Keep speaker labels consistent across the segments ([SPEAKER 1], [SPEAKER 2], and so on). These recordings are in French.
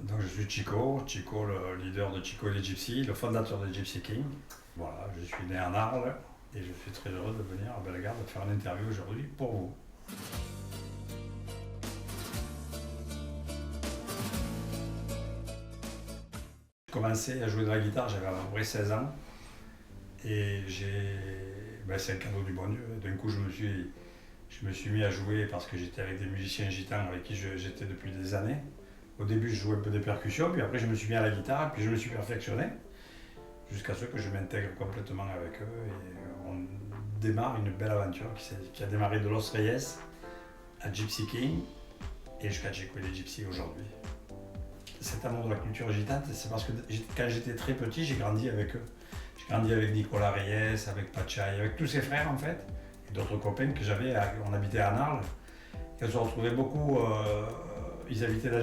[SPEAKER 1] Donc je suis Chico, le leader de Chico et les Gypsies, le fondateur de Gypsy King. Voilà, je suis né en Arles et je suis très heureux de venir à Bellegarde faire une interview aujourd'hui pour vous. J'ai commencé à jouer de la guitare, j'avais à peu près 16 ans et c'est un cadeau du bon Dieu. D'un coup je me suis mis à jouer parce que j'étais avec des musiciens gitans avec qui j'étais depuis des années. Au début, je jouais un peu des percussions, puis après, je me suis mis à la guitare, puis je me suis perfectionné, jusqu'à ce que je m'intègre complètement avec eux. Et on démarre une belle aventure qui a démarré de Los Reyes à Gypsy King et jusqu'à Chico et les Gypsies aujourd'hui. Cet amour de la culture gitane, c'est parce que quand j'étais très petit, j'ai grandi avec eux. J'ai grandi avec Nicolas Reyes, avec Pachai, avec tous ses frères en fait, et d'autres copains que j'avais. On habitait à Arles, et on se retrouvait beaucoup. Ils habitaient dans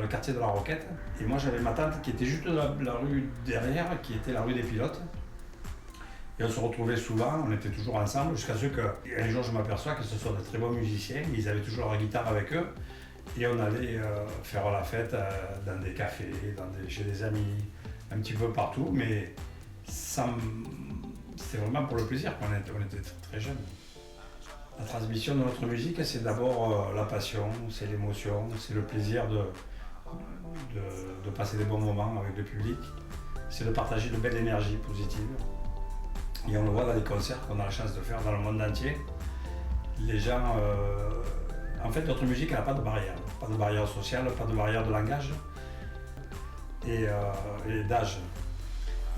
[SPEAKER 1] le quartier de la Roquette. Et moi, j'avais ma tante qui était juste dans la rue derrière, qui était la rue des Pilotes. Et on se retrouvait souvent, on était toujours ensemble, jusqu'à ce qu'un jour, je m'aperçois que ce sont de très bons musiciens. Ils avaient toujours leur guitare avec eux. Et on allait faire la fête dans des cafés, chez des amis, un petit peu partout. Mais c'était vraiment pour le plaisir qu'on était très jeunes. La transmission de notre musique, c'est d'abord la passion, c'est l'émotion, c'est le plaisir de passer des bons moments avec le public, c'est de partager de belles énergies positives. Et on le voit dans les concerts qu'on a la chance de faire dans le monde entier. Les gens, en fait, notre musique n'a pas de barrière sociale, pas de barrière de langage et d'âge.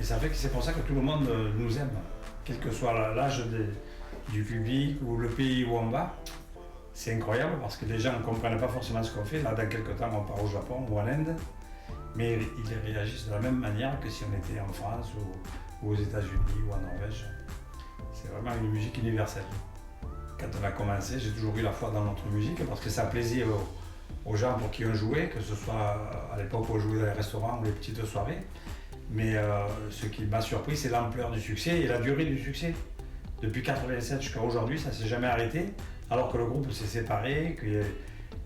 [SPEAKER 1] Et ça fait que c'est pour ça que tout le monde nous aime, quel que soit l'âge du public ou le pays où on va. C'est incroyable parce que les gens ne comprennent pas forcément ce qu'on fait. Là, dans quelques temps, on part au Japon ou en Inde, mais ils réagissent de la même manière que si on était en France ou aux États-Unis ou en Norvège. C'est vraiment une musique universelle. Quand on a commencé, j'ai toujours eu la foi dans notre musique parce que ça plaisait aux gens pour qui on jouait, que ce soit à l'époque où on jouait dans les restaurants ou les petites soirées. Mais ce qui m'a surpris, c'est l'ampleur du succès et la durée du succès. Depuis 1987 jusqu'à aujourd'hui, ça ne s'est jamais arrêté, alors que le groupe s'est séparé, qu'il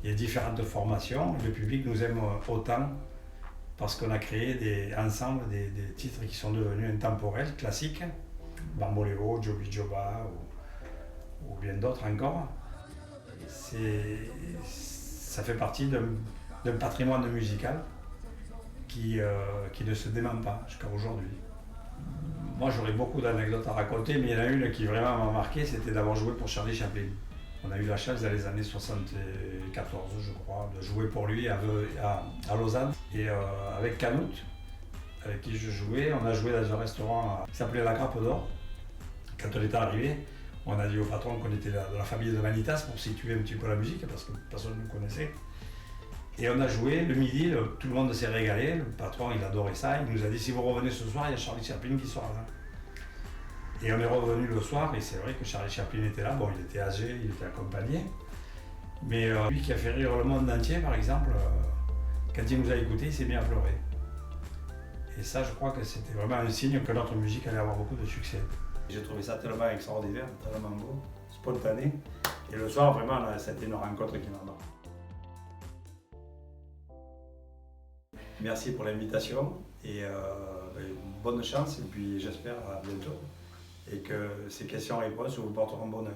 [SPEAKER 1] y a différentes formations. Et le public nous aime autant parce qu'on a créé ensemble des titres qui sont devenus intemporels, classiques, Bamboleo, Joby Joba ou bien d'autres encore. Ça fait partie d'un patrimoine musical qui ne se dément pas jusqu'à aujourd'hui. Moi, j'aurais beaucoup d'anecdotes à raconter, mais il y en a une qui vraiment m'a marqué, c'était d'avoir joué pour Charlie Chaplin. On a eu la chance dans les années 74, je crois, de jouer pour lui à Lausanne. Et avec Canut, avec qui je jouais, on a joué dans un restaurant qui s'appelait La Grappe d'Or. Quand on était arrivé, on a dit au patron qu'on était de la famille de Vanitas pour situer un petit peu la musique, parce que personne ne nous connaissait. Et on a joué le midi, tout le monde s'est régalé, le patron il adorait ça, il nous a dit si vous revenez ce soir, il y a Charlie Chaplin qui sera là. Et on est revenu le soir et c'est vrai que Charlie Chaplin était là, bon il était âgé, il était accompagné, mais lui qui a fait rire le monde entier par exemple, quand il nous a écoutés, il s'est mis à pleurer. Et ça je crois que c'était vraiment un signe que notre musique allait avoir beaucoup de succès. J'ai trouvé ça tellement extraordinaire, tellement beau, spontané, et le soir vraiment c'était une rencontre qui m'a marqué. Merci pour l'invitation et bonne chance et puis j'espère à bientôt et que ces questions-réponses vous porteront bonheur.